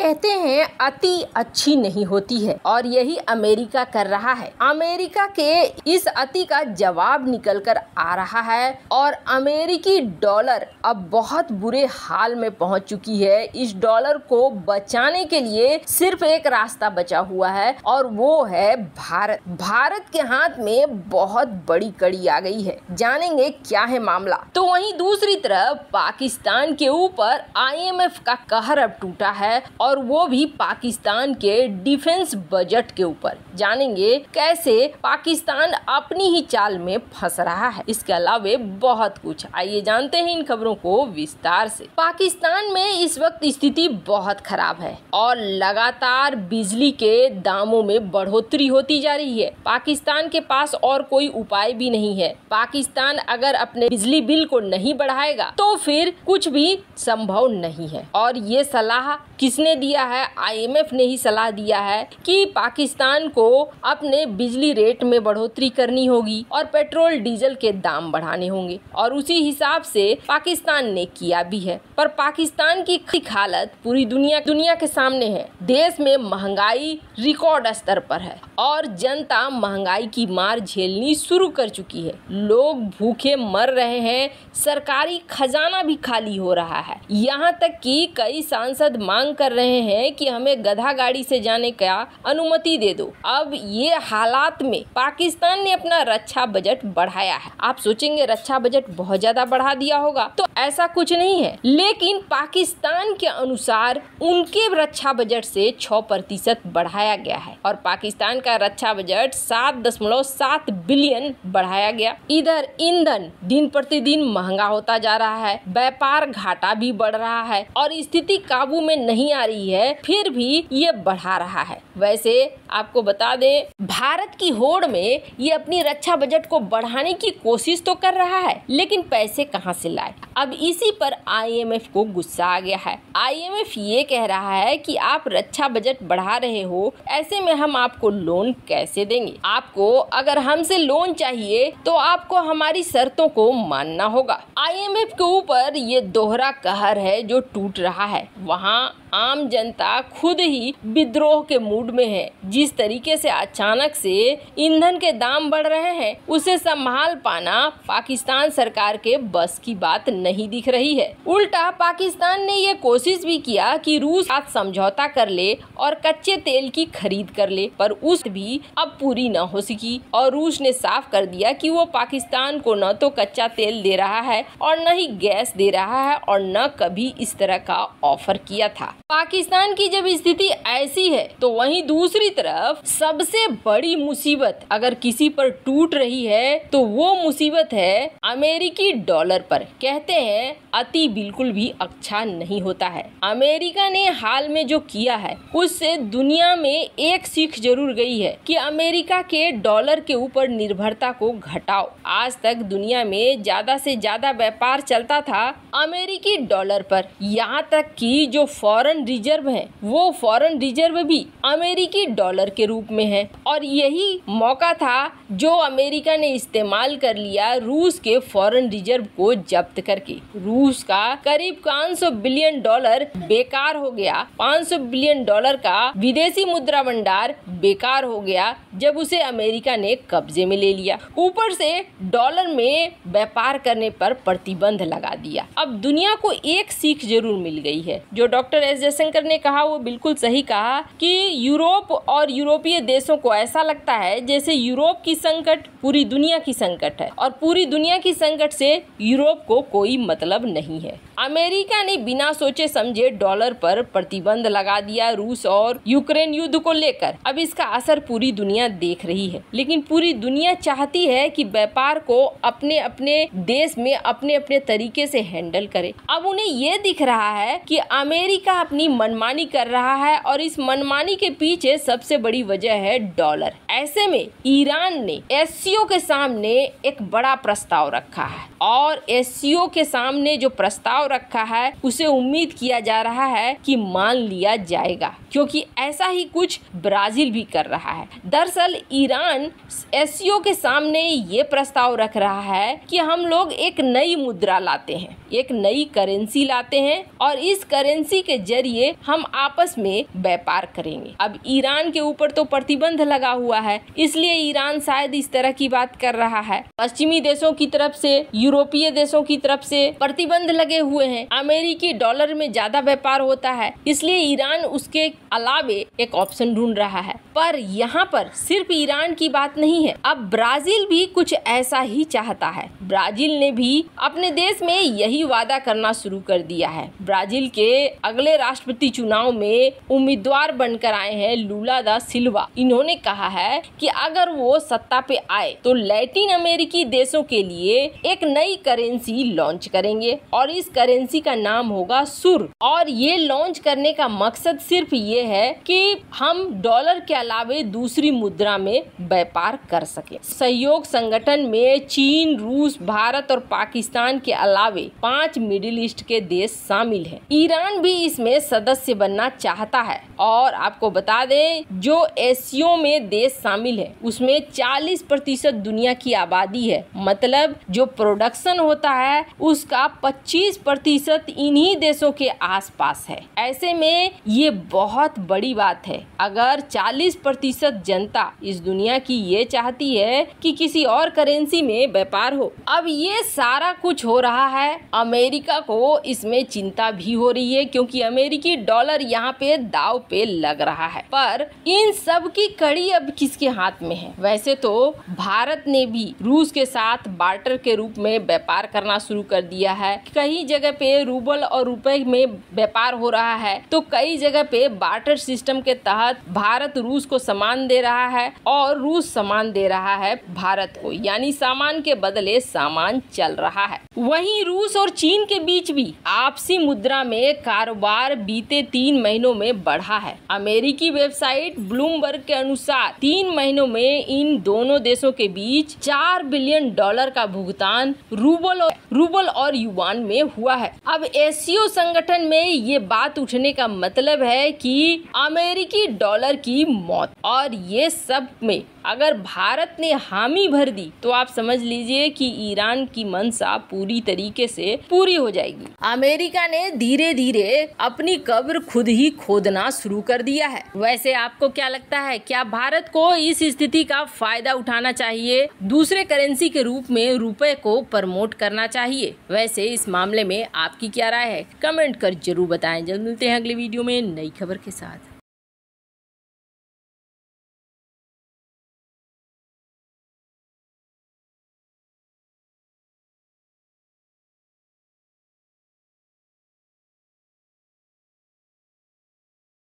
कहते हैं अति अच्छी नहीं होती है और यही अमेरिका कर रहा है। अमेरिका के इस अति का जवाब निकल कर आ रहा है और अमेरिकी डॉलर अब बहुत बुरे हाल में पहुंच चुकी है। इस डॉलर को बचाने के लिए सिर्फ एक रास्ता बचा हुआ है और वो है भारत। भारत के हाथ में बहुत बड़ी कड़ी आ गई है। जानेंगे क्या है मामला। तो वहीं दूसरी तरफ पाकिस्तान के ऊपर IMF का कहर अब टूटा है और वो भी पाकिस्तान के डिफेंस बजट के ऊपर। जानेंगे कैसे पाकिस्तान अपनी ही चाल में फंस रहा है। इसके अलावा बहुत कुछ, आइए जानते हैं इन खबरों को विस्तार से। पाकिस्तान में इस वक्त स्थिति बहुत खराब है और लगातार बिजली के दामों में बढ़ोतरी होती जा रही है। पाकिस्तान के पास और कोई उपाय भी नहीं है। पाकिस्तान अगर अपने बिजली बिल को नहीं बढ़ाएगा तो फिर कुछ भी संभव नहीं है। और ये सलाह किसने दिया है? IMF ने ही सलाह दिया है कि पाकिस्तान को अपने बिजली रेट में बढ़ोतरी करनी होगी और पेट्रोल डीजल के दाम बढ़ाने होंगे और उसी हिसाब से पाकिस्तान ने किया भी है। पर पाकिस्तान की हालत पूरी दुनिया के सामने है। देश में महंगाई रिकॉर्ड स्तर पर है और जनता महंगाई की मार झेलनी शुरू कर चुकी है। लोग भूखे मर रहे हैं, सरकारी खजाना भी खाली हो रहा है। यहाँ तक कि कई सांसद मांग कर रहे हैं कि हमें गधा गाड़ी से जाने का अनुमति दे दो। अब ये हालात में पाकिस्तान ने अपना रक्षा बजट बढ़ाया है। आप सोचेंगे रक्षा बजट बहुत ज्यादा बढ़ा दिया होगा, तो ऐसा कुछ नहीं है। लेकिन पाकिस्तान के अनुसार उनके रक्षा बजट से 6% बढ़ाया गया है और पाकिस्तान का रक्षा बजट 7.7 बिलियन बढ़ाया गया। इधर ईंधन दिन प्रतिदिन महंगा होता जा रहा है, व्यापार घाटा भी बढ़ रहा है और स्थिति काबू में नहीं आ रही है, फिर भी ये बढ़ा रहा है। वैसे आपको बता दें, भारत की होड़ में ये अपनी रक्षा बजट को बढ़ाने की कोशिश तो कर रहा है, लेकिन पैसे कहां से लाए? अब इसी पर IMF को गुस्सा आ गया है। IMF ये कह रहा है कि आप रक्षा बजट बढ़ा रहे हो, ऐसे में हम आपको लोन कैसे देंगे? आपको अगर हमसे लोन चाहिए तो आपको हमारी शर्तों को मानना होगा। IMF के ऊपर ये दोहरा कहर है जो टूट रहा है। वहाँ आम जनता खुद ही विद्रोह के मूड में है। जिस तरीके से अचानक से ईंधन के दाम बढ़ रहे हैं, उसे संभाल पाना पाकिस्तान सरकार के बस की बात नहीं दिख रही है। उल्टा पाकिस्तान ने ये कोशिश भी किया कि रूस के साथ समझौता कर ले और कच्चे तेल की खरीद कर ले, पर उस भी अब पूरी न हो सकी और रूस ने साफ कर दिया कि वो पाकिस्तान को न तो कच्चा तेल दे रहा है और न ही गैस दे रहा है और न कभी इस तरह का ऑफर किया था। पाकिस्तान की जब स्थिति ऐसी है तो वहीं दूसरी तरफ सबसे बड़ी मुसीबत अगर किसी पर टूट रही है तो वो मुसीबत है अमेरिकी डॉलर पर। कहते हैं अति बिल्कुल भी अच्छा नहीं होता है। अमेरिका ने हाल में जो किया है उससे दुनिया में एक सीख जरूर गई है कि अमेरिका के डॉलर के ऊपर निर्भरता को घटाओ। आज तक दुनिया में ज्यादा से ज्यादा व्यापार चलता था अमेरिकी डॉलर पर। यहाँ तक कि जो फॉरेन रिजर्व है वो फॉरेन रिजर्व भी अमेरिकी डॉलर के रूप में है और यही मौका था जो अमेरिका ने इस्तेमाल कर लिया रूस के फॉरेन रिजर्व को जब्त करके। रूस का करीब 500 बिलियन डॉलर बेकार हो गया। 500 बिलियन डॉलर का विदेशी मुद्रा भंडार बेकार हो गया जब उसे अमेरिका ने कब्जे में ले लिया। ऊपर से डॉलर में व्यापार करने पर प्रतिबंध लगा दिया। अब दुनिया को एक सीख जरूर मिल गई है। जो डॉक्टर एस जयशंकर ने कहा वो बिल्कुल सही कहा कि यूरोप और यूरोपीय देशों को ऐसा लगता है जैसे यूरोप की संकट पूरी दुनिया की संकट है और पूरी दुनिया की संकट से यूरोप को कोई मतलब नहीं है। अमेरिका ने बिना सोचे समझे डॉलर पर प्रतिबंध लगा दिया रूस और यूक्रेन युद्ध को लेकर। अब इसका असर पूरी दुनिया देख रही है, लेकिन पूरी दुनिया चाहती है कि व्यापार को अपने अपने देश में अपने अपने तरीके से हैंडल करे। अब उन्हें ये दिख रहा है कि अमेरिका अपनी मनमानी कर रहा है और इस मनमानी के पीछे सबसे बड़ी वजह है डॉलर। ऐसे में ईरान ने SCO के सामने एक बड़ा प्रस्ताव रखा है और SCO के सामने जो प्रस्ताव रखा है उसे उम्मीद किया जा रहा है कि मान लिया जाएगा, क्योंकि ऐसा ही कुछ ब्राजील भी कर रहा है। दरअसल ईरान SCO के सामने ये प्रस्ताव रख रहा है कि हम लोग एक नई मुद्रा लाते हैं एक नई करेंसी लाते हैं और इस करेंसी के जरिए हम आपस में व्यापार करेंगे। अब ईरान के ऊपर तो प्रतिबंध लगा हुआ है, इसलिए ईरान शायद इस तरह की बात कर रहा है। पश्चिमी देशों की तरफ से, यूरोपीय देशों की तरफ से प्रतिबंध लगे हुए हैं। अमेरिकी डॉलर में ज्यादा व्यापार होता है, इसलिए ईरान उसके अलावे एक ऑप्शन ढूंढ रहा है। पर यहाँ पर सिर्फ ईरान की बात नहीं है, अब ब्राजील भी कुछ ऐसा ही चाहता है। ब्राजील ने भी अपने देश में यही वादा करना शुरू कर दिया है। ब्राजील के अगले राष्ट्रपति चुनाव में उम्मीदवार बनकर आए हैं लूला दा सिल्वा। इन्होंने कहा है कि अगर वो सत्ता पे आए तो लैटिन अमेरिकी देशों के लिए एक नई करेंसी लॉन्च करेंगे और इस करेंसी का नाम होगा सुर। और ये लॉन्च करने का मकसद सिर्फ ये है कि हम डॉलर के अलावे दूसरी मुद्रा में व्यापार कर सके। सहयोग संगठन में चीन, रूस, भारत और पाकिस्तान के अलावे 5 मिडिल ईस्ट के देश शामिल हैं। ईरान भी इसमें सदस्य बनना चाहता है। और आपको बता दें, जो एशिया में देश शामिल है उसमें 40% दुनिया की आबादी है। मतलब जो प्रोडक्शन होता है उसका 25% इन्हीं देशों के आसपास है। ऐसे में ये बहुत बड़ी बात है। अगर 40% जनता इस दुनिया की ये चाहती है कि किसी और करेंसी में व्यापार हो। अब ये सारा कुछ हो रहा है, अमेरिका को इसमें चिंता भी हो रही है क्योंकि अमेरिकी डॉलर यहाँ पे दाव पे लग रहा है। पर इन सब की कड़ी अब किसके हाथ में है? वैसे तो भारत ने भी रूस के साथ बार्टर के रूप में व्यापार करना शुरू कर दिया है। कई जगह पे रूबल और रुपए में व्यापार हो रहा है, तो कई जगह पे बार्टर सिस्टम के तहत भारत रूस को सामान दे रहा है और रूस सामान दे रहा है भारत को, यानी सामान के बदले सामान चल रहा है। वहीं रूस और चीन के बीच भी आपसी मुद्रा में कारोबार बीते 3 महीनों में बढ़ा है। अमेरिकी वेबसाइट ब्लूमबर्ग के अनुसार 3 महीनों में इन दोनों देशों के बीच $4 बिलियन का भुगतान रूबल और युआन में हुआ है। अब एशियो संगठन में ये बात उठने का मतलब है कि अमेरिकी डॉलर की मौत। और ये सब में अगर भारत ने हामी भर दी तो आप समझ लीजिए कि ईरान की मंशा पूरी तरीके से पूरी हो जाएगी। अमेरिका ने धीरे धीरे अपनी कब्र खुद ही खोदना शुरू कर दिया है। वैसे आपको क्या लगता है, क्या भारत को इस स्थिति का फायदा उठाना चाहिए, दूसरे करेंसी के रूप में रुपए को प्रमोट करना चाहिए? वैसे इस मामले में आपकी क्या राय है? कमेंट कर जरूर बताएं। जल्द मिलते हैं अगले वीडियो में नई खबर के साथ।